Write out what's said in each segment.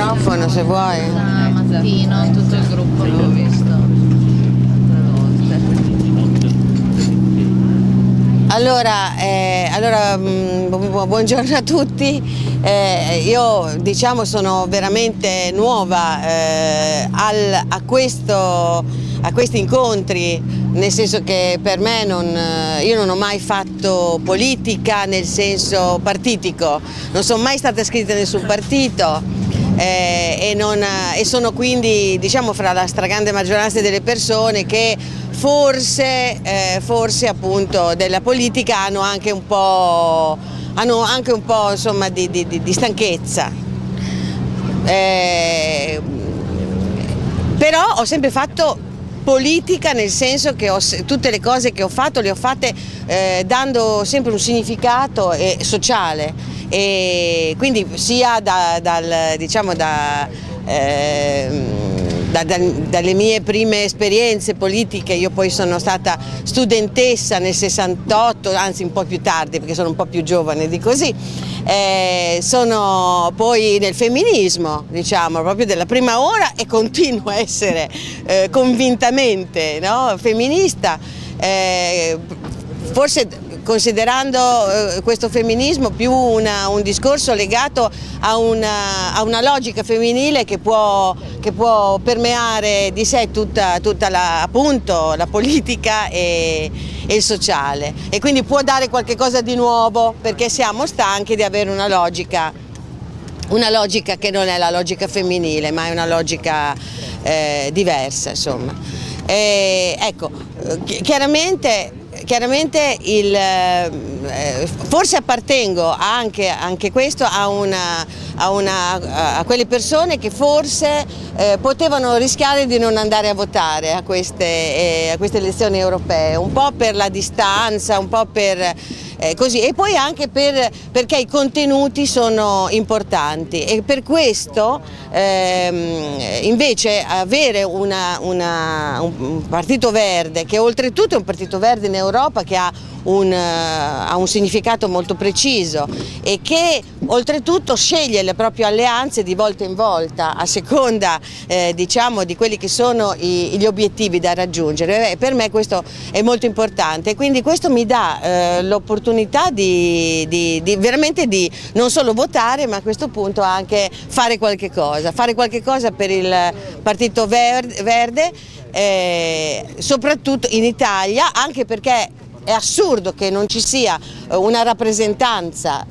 microfono se vuoi. Stamattina tutto il gruppo l'ho visto 3 volte. Buongiorno a tutti. Io diciamo sono veramente nuova a questi incontri, nel senso che per me io non ho mai fatto politica nel senso partitico, non sono mai stata iscritta in nessun partito e sono quindi diciamo fra la stragrande maggioranza delle persone che forse appunto della politica hanno anche un po' insomma di stanchezza. Però ho sempre fatto politica, nel senso che tutte le cose che ho fatto le ho fatte dando sempre un significato sociale, e quindi sia dalle mie prime esperienze politiche. Io poi sono stata studentessa nel 68, anzi un po' più tardi perché sono un po' più giovane di così. Sono poi nel femminismo, diciamo, proprio della prima ora, e continuo a essere convintamente, no, femminista, forse considerando questo femminismo più un discorso legato a una logica femminile che può permeare di sé tutta appunto la politica e il sociale, e quindi può dare qualche cosa di nuovo, perché siamo stanchi di avere una logica che non è la logica femminile, ma è una logica diversa, insomma. Ecco, chiaramente forse appartengo anche questo a quelle persone che forse potevano rischiare di non andare a votare a queste elezioni europee, un po' per la distanza, un po' per così, e poi anche perché i contenuti sono importanti, e per questo invece avere un partito verde, che oltretutto è un partito verde in Europa che ha un significato molto preciso e che oltretutto sceglie le proprie alleanze di volta in volta a seconda diciamo di quelli che sono gli obiettivi da raggiungere. Per me questo è molto importante, e quindi questo mi dà l'opportunità di veramente di non solo votare, ma a questo punto anche fare qualche cosa per il Partito Verde, soprattutto in Italia, anche perché è assurdo che non ci sia una rappresentanza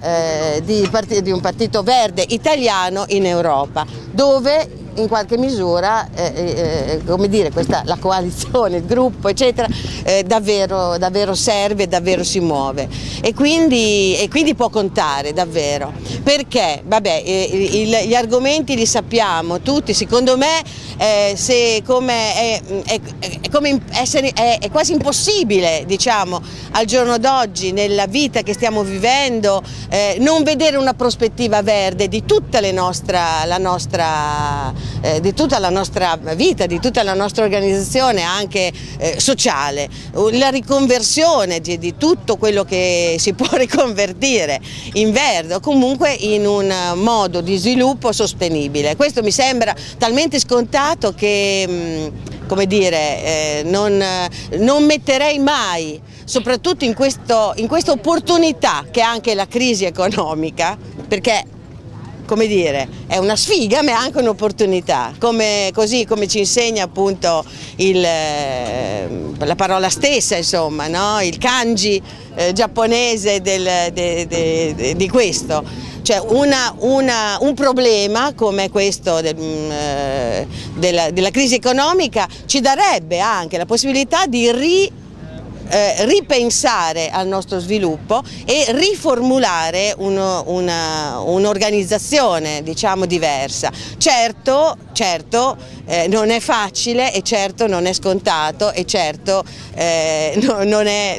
di un partito verde italiano in Europa, dove in qualche misura come dire, la coalizione, il gruppo eccetera davvero serve, davvero si muove, e quindi può contare davvero, perché vabbè, gli argomenti li sappiamo tutti. Secondo me è quasi impossibile, diciamo, al giorno d'oggi, nella vita che stiamo vivendo, non vedere una prospettiva verde di tutta la nostra vita, di tutta la nostra organizzazione anche sociale, la riconversione di tutto quello che si può riconvertire in verde, o comunque in un modo di sviluppo sostenibile. Questo mi sembra talmente scontato che come dire, non metterei mai, soprattutto in questa opportunità che è anche la crisi economica, perché come dire, è una sfiga ma è anche un'opportunità, così come ci insegna appunto la parola stessa, insomma, no? Il kanji giapponese di questo. Cioè un problema come questo della crisi economica ci darebbe anche la possibilità di ripensare al nostro sviluppo e riformulare un'organizzazione, diciamo, diversa. Certo non è facile, e certo non è scontato, e certo non è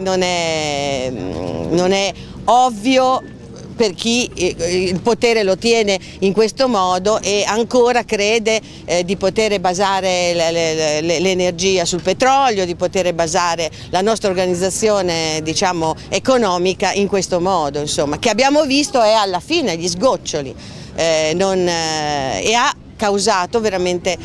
ovvio per chi il potere lo tiene in questo modo e ancora crede di poter basare l'energia sul petrolio, di poter basare la nostra organizzazione, diciamo, economica in questo modo, insomma, che abbiamo visto è alla fine agli sgoccioli, e ha causato veramente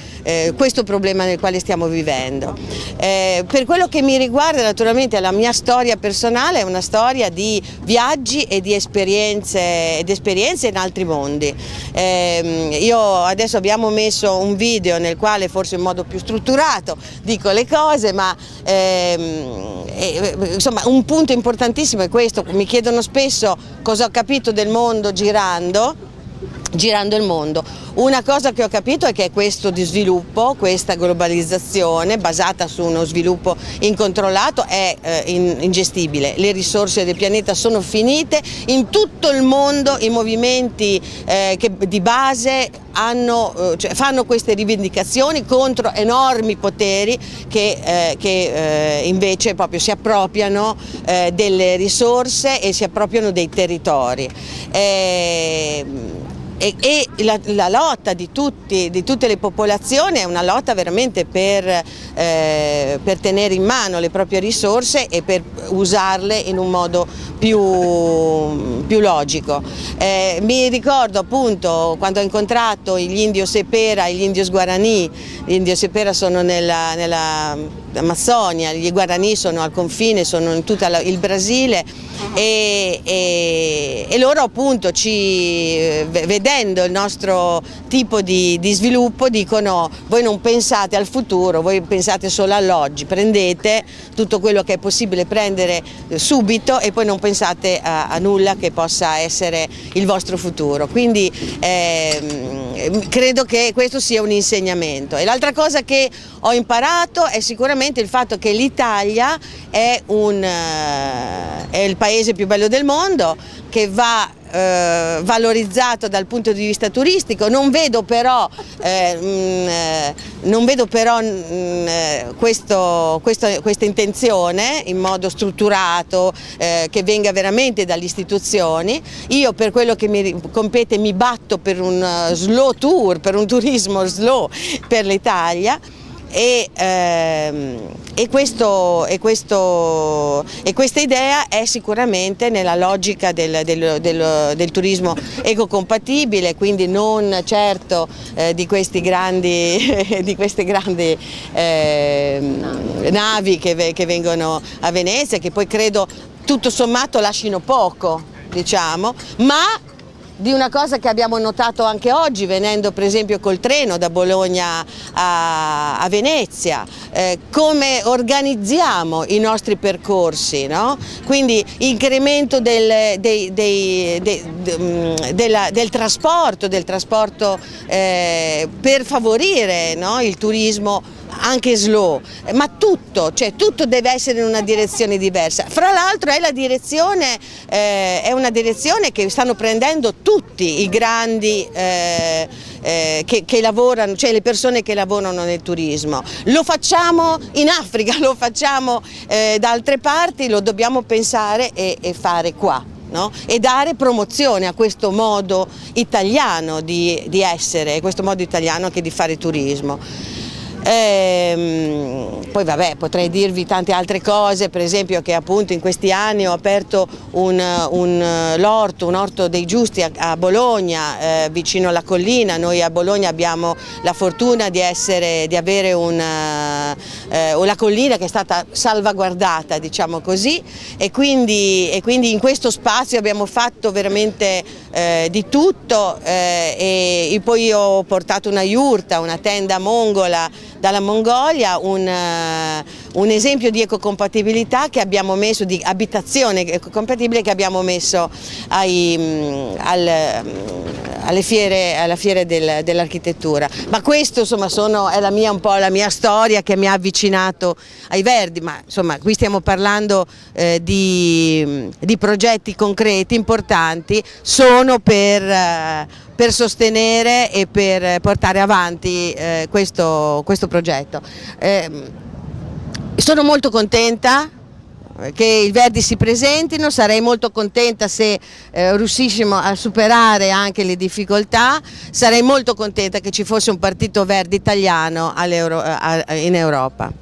questo problema nel quale stiamo vivendo. Per quello che mi riguarda, naturalmente la mia storia personale è una storia di viaggi e di esperienze in altri mondi. Io adesso abbiamo messo un video nel quale forse in modo più strutturato dico le cose, ma insomma un punto importantissimo è questo: mi chiedono spesso cosa ho capito del mondo girando il mondo. Una cosa che ho capito è che questo di sviluppo, questa globalizzazione basata su uno sviluppo incontrollato è ingestibile. Le risorse del pianeta sono finite, in tutto il mondo i movimenti di base fanno queste rivendicazioni contro enormi poteri che invece proprio si appropriano delle risorse e si appropriano dei territori. E la lotta di tutte le popolazioni è una lotta veramente per tenere in mano le proprie risorse e per usarle in un modo più logico. Mi ricordo appunto quando ho incontrato gli Indios Sepera e gli Indios Guarani. Gli Indios Sepera sono nella Amazzonia, gli Guarani sono al confine, sono in tutto il Brasile, e loro appunto vedendo il nostro tipo di sviluppo dicono: voi non pensate al futuro, voi pensate solo all'oggi, prendete tutto quello che è possibile prendere subito e poi non pensate a nulla che possa essere il vostro futuro. Quindi credo che questo sia un insegnamento. E l'altra cosa che ho imparato è sicuramente il fatto che l'Italia è il paese più bello del mondo, che va valorizzato dal punto di vista turistico. Non vedo però questa intenzione in modo strutturato che venga veramente dalle istituzioni. Io, per quello che mi compete, mi batto per un slow tour, per un turismo slow per l'Italia. E questa idea è sicuramente nella logica del turismo ecocompatibile, quindi non certo di queste grandi navi che vengono a Venezia, che poi credo tutto sommato lasciano poco, diciamo, ma di una cosa che abbiamo notato anche oggi venendo per esempio col treno da Bologna a Venezia, come organizziamo i nostri percorsi, no? Quindi incremento del trasporto per favorire, no, il turismo anche slow, ma tutto deve essere in una direzione diversa. Fra l'altro è una direzione che stanno prendendo tutti i grandi che lavorano, cioè le persone che lavorano nel turismo. Lo facciamo in Africa, lo facciamo da altre parti, lo dobbiamo pensare e fare qua. No? E dare promozione a questo modo italiano di essere, questo modo italiano anche di fare turismo. Poi vabbè, potrei dirvi tante altre cose, per esempio che appunto in questi anni ho aperto un orto dei Giusti a Bologna, vicino alla collina. Noi a Bologna abbiamo la fortuna di avere una collina che è stata salvaguardata, diciamo così, e quindi in questo spazio abbiamo fatto veramente di tutto, e poi ho portato una yurta, una tenda mongola dalla Mongolia, un esempio di ecocompatibilità che abbiamo messo, di abitazione ecocompatibile che abbiamo messo alla fiera dell'architettura. Ma questo insomma è un po' la mia storia che mi ha avvicinato ai Verdi, ma insomma qui stiamo parlando di progetti concreti, importanti, sono per sostenere e per portare avanti questo progetto. Sono molto contenta che i Verdi si presentino, sarei molto contenta se riuscissimo a superare anche le difficoltà, sarei molto contenta che ci fosse un partito verde italiano in Europa.